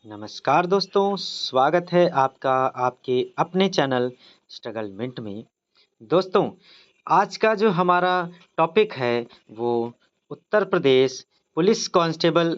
नमस्कार दोस्तों, स्वागत है आपका आपके अपने चैनल स्ट्रगल मिंट में। दोस्तों, आज का जो हमारा टॉपिक है वो उत्तर प्रदेश पुलिस कांस्टेबल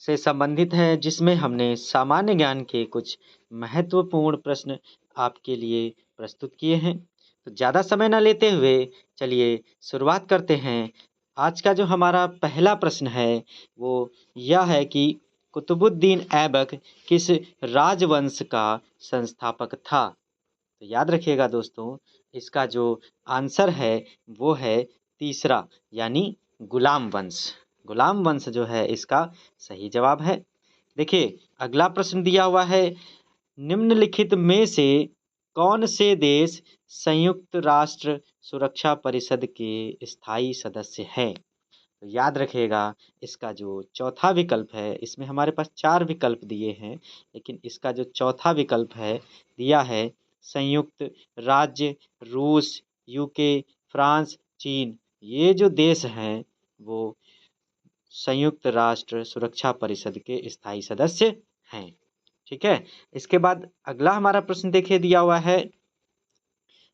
से संबंधित है, जिसमें हमने सामान्य ज्ञान के कुछ महत्वपूर्ण प्रश्न आपके लिए प्रस्तुत किए हैं। तो ज़्यादा समय न लेते हुए चलिए शुरुआत करते हैं। आज का जो हमारा पहला प्रश्न है वो यह है कि कुतुबुद्दीन ऐबक किस राजवंश का संस्थापक था? तो याद रखिएगा दोस्तों, इसका जो आंसर है वो है तीसरा, यानी गुलाम वंश। गुलाम वंश जो है इसका सही जवाब है। देखिए, अगला प्रश्न दिया हुआ है, निम्नलिखित में से कौन से देश संयुक्त राष्ट्र सुरक्षा परिषद के स्थायी सदस्य हैं? तो याद रखिएगा, इसका जो चौथा विकल्प है, इसमें हमारे पास 4 विकल्प दिए हैं, लेकिन इसका जो चौथा विकल्प है दिया है संयुक्त राज्य, रूस, यूके, फ्रांस, चीन। ये जो देश हैं वो संयुक्त राष्ट्र सुरक्षा परिषद के स्थायी सदस्य हैं। ठीक है। इसके बाद अगला हमारा प्रश्न देखिए दिया हुआ है,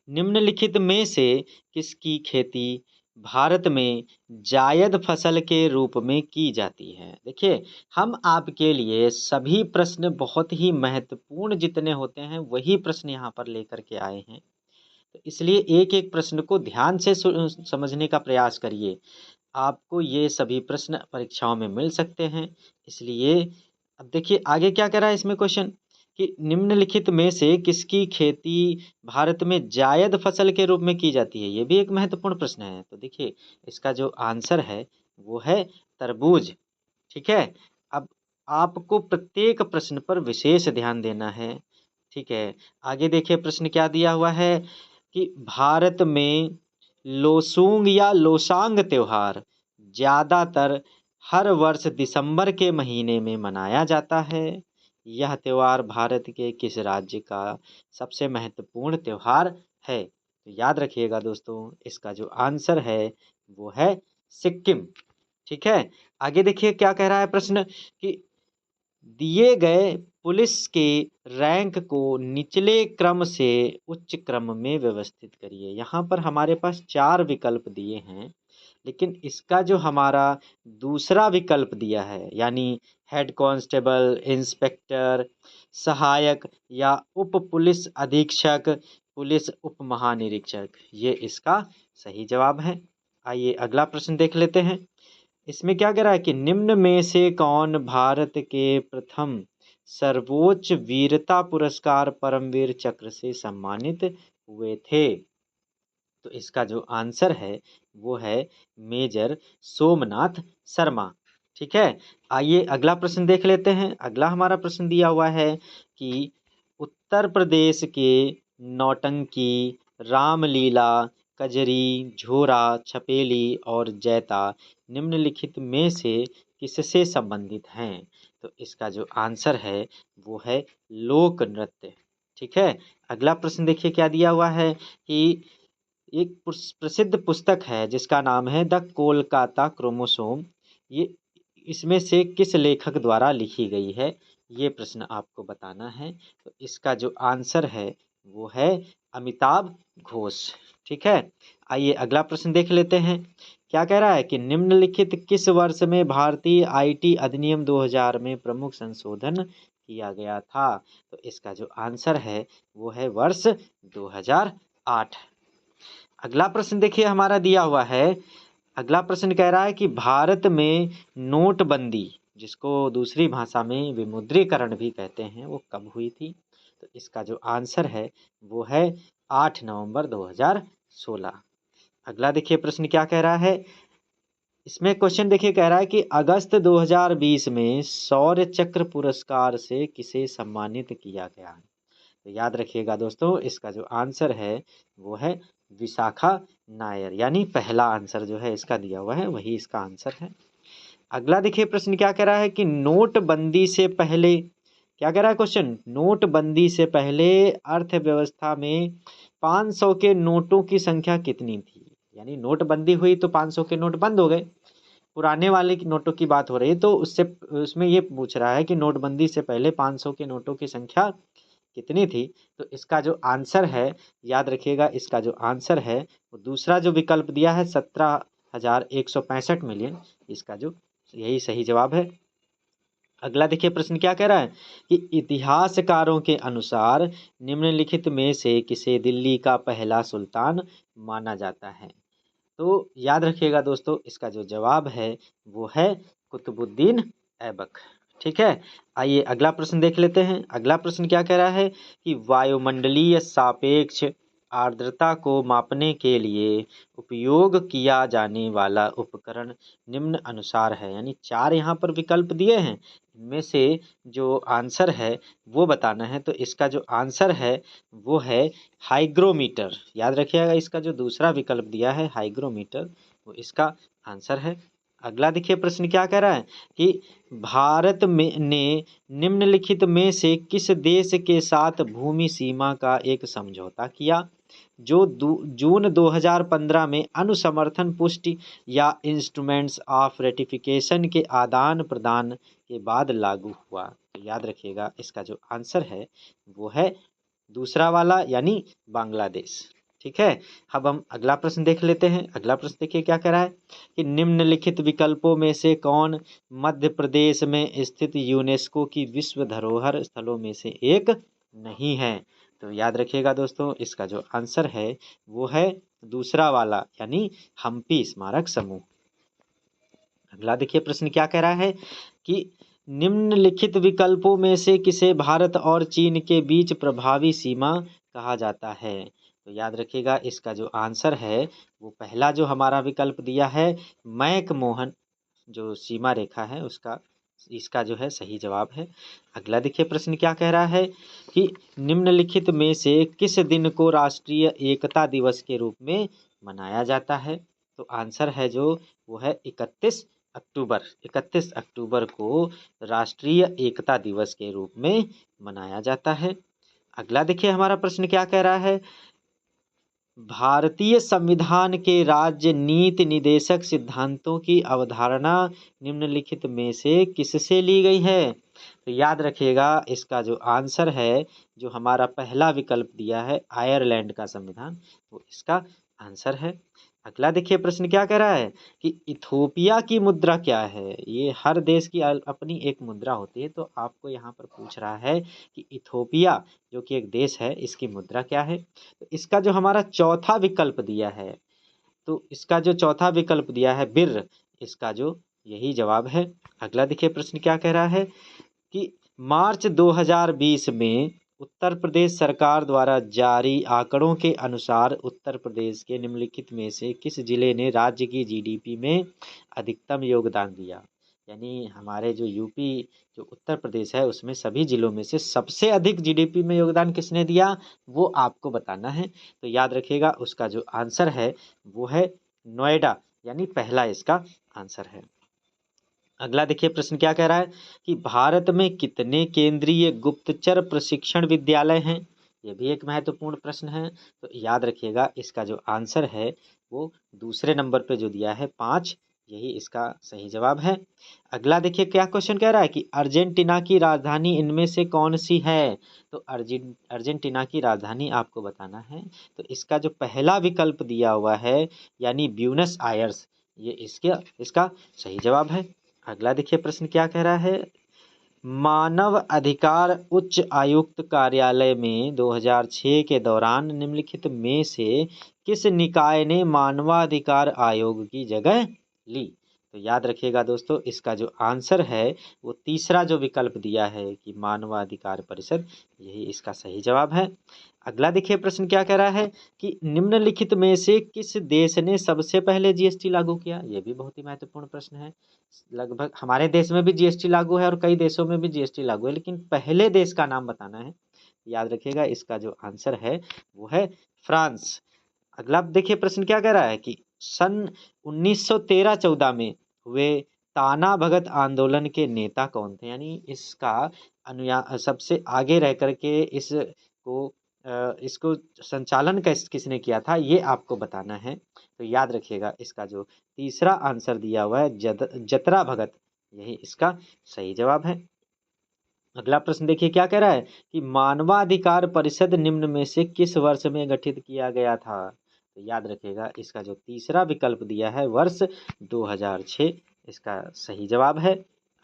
निम्नलिखित में से किसकी खेती भारत में जायद फसल के रूप में की जाती है? देखिए, हम आपके लिए सभी प्रश्न बहुत ही महत्वपूर्ण जितने होते हैं वही प्रश्न यहाँ पर लेकर के आए हैं। तो इसलिए एक-एक प्रश्न को ध्यान से समझने का प्रयास करिए। आपको ये सभी प्रश्न परीक्षाओं में मिल सकते हैं। इसलिए अब देखिए आगे क्या कह रहा है इसमें क्वेश्चन, कि निम्नलिखित में से किसकी खेती भारत में जायद फसल के रूप में की जाती है? ये भी एक महत्वपूर्ण प्रश्न है। तो देखिए, इसका जो आंसर है वो है तरबूज। ठीक है। अब आपको प्रत्येक प्रश्न पर विशेष ध्यान देना है। ठीक है। आगे देखिए प्रश्न क्या दिया हुआ है, कि भारत में लोसूंग या लोसांग त्योहार ज़्यादातर हर वर्ष दिसंबर के महीने में मनाया जाता है। यह त्योहार भारत के किस राज्य का सबसे महत्वपूर्ण त्योहार है? तो याद रखिएगा दोस्तों, इसका जो आंसर है वो है सिक्किम। ठीक है। आगे देखिए क्या कह रहा है प्रश्न, कि दिए गए पुलिस के रैंक को निचले क्रम से उच्च क्रम में व्यवस्थित करिए। यहाँ पर हमारे पास 4 विकल्प दिए हैं, लेकिन इसका जो हमारा दूसरा विकल्प दिया है, यानी हेड कांस्टेबल, इंस्पेक्टर, सहायक या उप पुलिस अधीक्षक, पुलिस उप महानिरीक्षक, ये इसका सही जवाब है। आइए अगला प्रश्न देख लेते हैं। इसमें क्या कह रहा है, कि निम्न में से कौन भारत के प्रथम सर्वोच्च वीरता पुरस्कार परमवीर चक्र से सम्मानित हुए थे? तो इसका जो आंसर है वो है मेजर सोमनाथ शर्मा। ठीक है। आइए अगला प्रश्न देख लेते हैं। अगला हमारा प्रश्न दिया हुआ है, कि उत्तर प्रदेश के नौटंकी, रामलीला, कजरी, झोरा, छपेली और जैता निम्नलिखित में से किससे संबंधित हैं? तो इसका जो आंसर है वो है लोक नृत्य। ठीक है। अगला प्रश्न देखिए क्या दिया हुआ है, कि एक प्रसिद्ध पुस्तक है जिसका नाम है द कोलकाता क्रोमोसोम। ये इसमें से किस लेखक द्वारा लिखी गई है? ये प्रश्न आपको बताना है। तो इसका जो आंसर है वो है अमिताभ घोष। ठीक है। आइए अगला प्रश्न देख लेते हैं। क्या कह रहा है, कि निम्नलिखित किस वर्ष में भारतीय आईटी अधिनियम 2000 में प्रमुख संशोधन किया गया था? तो इसका जो आंसर है वो है वर्ष 2008। अगला प्रश्न देखिए हमारा दिया हुआ है। अगला प्रश्न कह रहा है, कि भारत में नोटबंदी, जिसको दूसरी भाषा में विमुद्रीकरण भी कहते हैं, वो कब हुई थी? तो इसका जो आंसर है वो है 8 नवंबर 2016। अगला देखिए प्रश्न क्या कह रहा है। इसमें क्वेश्चन देखिए कह रहा है, कि अगस्त 2020 में शौर्य चक्र पुरस्कार से किसे सम्मानित किया गया? तो याद रखिएगा दोस्तों, इसका जो आंसर है वो है विशाखा नायर, यानी पहला आंसर जो है इसका दिया हुआ है वही इसका आंसर है। अगला देखिए प्रश्न क्या कह रहा है, कि नोटबंदी से पहले, क्या कह रहा है क्वेश्चन, नोटबंदी से पहले अर्थव्यवस्था में 500 के नोटों की संख्या कितनी थी? यानी नोटबंदी हुई तो 500 के नोट बंद हो गए। पुराने वाले की नोटों की बात हो रही है, तो उससे उसमें ये पूछ रहा है कि नोटबंदी से पहले 500 के नोटों की संख्या कितनी थी। तो इसका जो आंसर है, याद रखिएगा, इसका जो आंसर है वो दूसरा जो विकल्प दिया है 17,165 मिलियन, इसका जो यही सही जवाब है। अगला देखिए प्रश्न क्या कह रहा है कि इतिहासकारों के अनुसार निम्नलिखित में से किसे दिल्ली का पहला सुल्तान माना जाता है। तो याद रखिएगा दोस्तों, इसका जो जवाब है वो है कुतुबुद्दीन ऐबक। ठीक है, आइए अगला प्रश्न देख लेते हैं। अगला प्रश्न क्या कह रहा है कि वायुमंडलीय सापेक्ष आर्द्रता को मापने के लिए उपयोग किया जाने वाला उपकरण निम्न अनुसार है। यानी 4 यहाँ पर विकल्प दिए हैं, इनमें से जो आंसर है वो बताना है। तो इसका जो आंसर है वो है हाइग्रोमीटर। याद रखिएगा, इसका जो दूसरा विकल्प दिया है हाइग्रोमीटर, वो इसका आंसर है। अगला देखिए प्रश्न क्या कह रहा है कि भारत में ने निम्नलिखित में से किस देश के साथ भूमि सीमा का एक समझौता किया जो जून 2015 में अनुसमर्थन पुष्टि या इंस्ट्रूमेंट्स ऑफ रेटिफिकेशन के आदान प्रदान के बाद लागू हुआ। तो याद रखिएगा, इसका जो आंसर है वो है दूसरा वाला, यानी बांग्लादेश। ठीक है, अब हम अगला प्रश्न देख लेते हैं। अगला प्रश्न देखिए क्या कह रहा है कि निम्नलिखित विकल्पों में से कौन मध्य प्रदेश में स्थित यूनेस्को की विश्व धरोहर स्थलों में से एक नहीं है। तो याद रखिएगा दोस्तों, इसका जो आंसर है वो है दूसरा वाला, यानी हम्पी स्मारक समूह। अगला देखिए प्रश्न क्या कह रहा है कि निम्नलिखित विकल्पों में से किसे भारत और चीन के बीच प्रभावी सीमा कहा जाता है। तो याद रखिएगा, इसका जो आंसर है वो पहला जो हमारा विकल्प दिया है मैक मोहन जो सीमा रेखा है उसका, इसका जो है सही जवाब है। अगला देखिए प्रश्न क्या कह रहा है कि निम्नलिखित में से किस दिन को राष्ट्रीय एकता दिवस के रूप में मनाया जाता है। तो आंसर है जो वो है 31 अक्टूबर। 31 अक्टूबर को राष्ट्रीय एकता दिवस के रूप में मनाया जाता है। अगला देखिए हमारा प्रश्न क्या कह रहा है, भारतीय संविधान के राज्य नीति निदेशक सिद्धांतों की अवधारणा निम्नलिखित में से किससे ली गई है। तो याद रखिएगा, इसका जो आंसर है जो हमारा पहला विकल्प दिया है आयरलैंड का संविधान, वो इसका आंसर है। अगला देखिए प्रश्न क्या कह रहा है कि इथोपिया की मुद्रा क्या है। ये हर देश की अपनी एक मुद्रा होती है, तो आपको यहाँ पर पूछ रहा है कि इथोपिया जो कि एक देश है, इसकी मुद्रा क्या है। तो इसका जो हमारा चौथा विकल्प दिया है, तो इसका जो चौथा विकल्प दिया है बिर, इसका जो यही जवाब है। अगला देखिए प्रश्न क्या कह रहा है कि मार्च 2020 में उत्तर प्रदेश सरकार द्वारा जारी आंकड़ों के अनुसार उत्तर प्रदेश के निम्नलिखित में से किस जिले ने राज्य की जीडीपी में अधिकतम योगदान दिया। यानी हमारे जो यूपी जो उत्तर प्रदेश है उसमें सभी जिलों में से सबसे अधिक जीडीपी में योगदान किसने दिया, वो आपको बताना है। तो याद रखिएगा, उसका जो आंसर है वो है नोएडा, यानी पहला इसका आंसर है। अगला देखिए प्रश्न क्या कह रहा है कि भारत में कितने केंद्रीय गुप्तचर प्रशिक्षण विद्यालय हैं। ये भी एक महत्वपूर्ण प्रश्न है। तो याद रखिएगा, इसका जो आंसर है वो दूसरे नंबर पे जो दिया है 5, यही इसका सही जवाब है। अगला देखिए क्या क्वेश्चन कह रहा है कि अर्जेंटीना की राजधानी इनमें से कौन सी है। तो अर्जेंटीना की राजधानी आपको बताना है। तो इसका जो पहला विकल्प दिया हुआ है यानी ब्यूनस आयर्स, ये इसका सही जवाब है। अगला देखिए प्रश्न क्या कह रहा है, मानव अधिकार उच्च आयुक्त कार्यालय में 2006 के दौरान निम्नलिखित में से किस निकाय ने मानवाधिकार आयोग की जगह ली। तो याद रखिएगा दोस्तों, इसका जो आंसर है वो तीसरा जो विकल्प दिया है कि मानवाधिकार परिषद, यही इसका सही जवाब है। अगला देखिए प्रश्न क्या कह रहा है कि निम्नलिखित में से किस देश ने सबसे पहले जीएसटी लागू किया। यह भी बहुत ही महत्वपूर्ण प्रश्न है। लगभग हमारे देश में भी जीएसटी लागू है और कई देशों में भी जीएसटी लागू है, लेकिन पहले देश का नाम बताना है। याद रखिएगा, इसका जो आंसर है वो है फ्रांस। अगला देखिए प्रश्न क्या कह रहा है कि सन 1913-14 में हुए ताना भगत आंदोलन के नेता कौन थे। यानी इसका सबसे आगे रह करके इसको इसको संचालन किसने किया था, ये आपको बताना है। तो याद रखिएगा, इसका जो तीसरा आंसर दिया हुआ है जतरा भगत, यही इसका सही जवाब है। अगला प्रश्न देखिए क्या कह रहा है कि मानवाधिकार परिषद निम्न में से किस वर्ष में गठित किया गया था। तो याद रखिएगा, इसका जो तीसरा विकल्प दिया है वर्ष 2006, इसका सही जवाब है।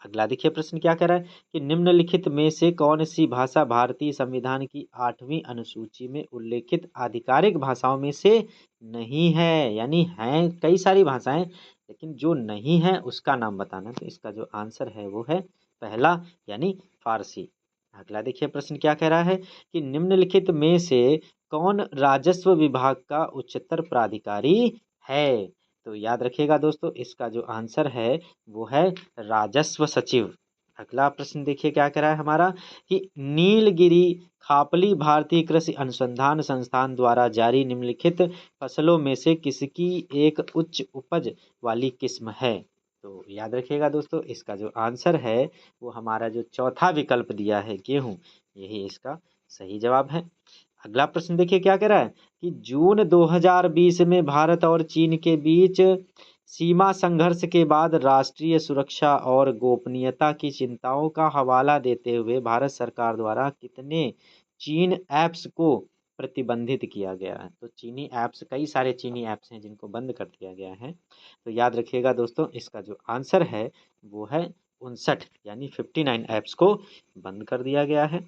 अगला देखिए प्रश्न क्या कह रहा है कि निम्नलिखित में से कौन सी भाषा भारतीय संविधान की 8वीं अनुसूची में उल्लेखित आधिकारिक भाषाओं में से नहीं है। यानी हैं कई सारी भाषाएं, लेकिन जो नहीं है उसका नाम बताना। तो इसका जो आंसर है वो है पहला, यानी फारसी। अगला देखिए प्रश्न क्या कह रहा है कि निम्नलिखित में से कौन राजस्व विभाग का उच्चतर प्राधिकारी है। तो याद रखिएगा दोस्तों, इसका जो आंसर है वो है राजस्व सचिव। अगला प्रश्न देखिए क्या कह रहा है हमारा कि नीलगिरी खापली भारतीय कृषि अनुसंधान संस्थान द्वारा जारी निम्नलिखित फसलों में से किसकी एक उच्च उपज वाली किस्म है। तो याद रखिएगा दोस्तों, इसका जो आंसर है वो हमारा जो चौथा विकल्प दिया है गेहूं, यही इसका सही जवाब है। अगला प्रश्न देखिए क्या कह रहा है कि जून 2020 में भारत और चीन के बीच सीमा संघर्ष के बाद राष्ट्रीय सुरक्षा और गोपनीयता की चिंताओं का हवाला देते हुए भारत सरकार द्वारा कितने चीन ऐप्स को प्रतिबंधित किया गया है। तो चीनी ऐप्स, कई सारे चीनी ऐप्स हैं जिनको बंद कर दिया गया है। तो याद रखिएगा दोस्तों, इसका जो आंसर है वो है 59, यानी 59 ऐप्स को बंद कर दिया गया है।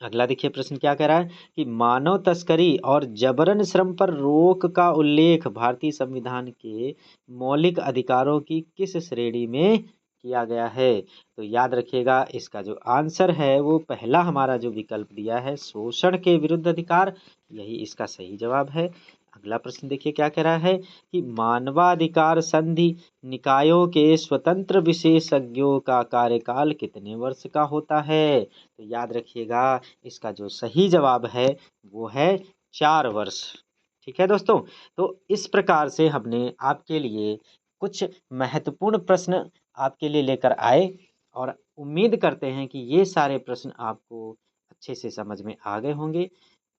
अगला देखिए प्रश्न क्या कह रहा है कि मानव तस्करी और जबरन श्रम पर रोक का उल्लेख भारतीय संविधान के मौलिक अधिकारों की किस श्रेणी में किया गया है। तो याद रखिएगा, इसका जो आंसर है वो पहला हमारा जो विकल्प दिया है शोषण के विरुद्ध अधिकार, यही इसका सही जवाब है। अगला प्रश्न देखिए क्या कह रहा है कि मानवाधिकार संधि निकायों के स्वतंत्र विशेषज्ञों का कार्यकाल कितने वर्ष का होता है। तो याद रखिएगा, इसका जो सही जवाब है वो है 4 वर्ष। ठीक है दोस्तों, तो इस प्रकार से हमने आपके लिए कुछ महत्वपूर्ण प्रश्न आपके लिए लेकर आए, और उम्मीद करते हैं कि ये सारे प्रश्न आपको अच्छे से समझ में आ गए होंगे।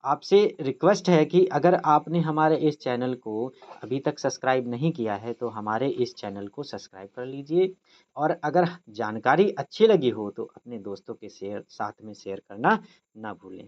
आपसे रिक्वेस्ट है कि अगर आपने हमारे इस चैनल को अभी तक सब्सक्राइब नहीं किया है तो हमारे इस चैनल को सब्सक्राइब कर लीजिए, और अगर जानकारी अच्छी लगी हो तो अपने दोस्तों के साथ में शेयर करना ना भूलें।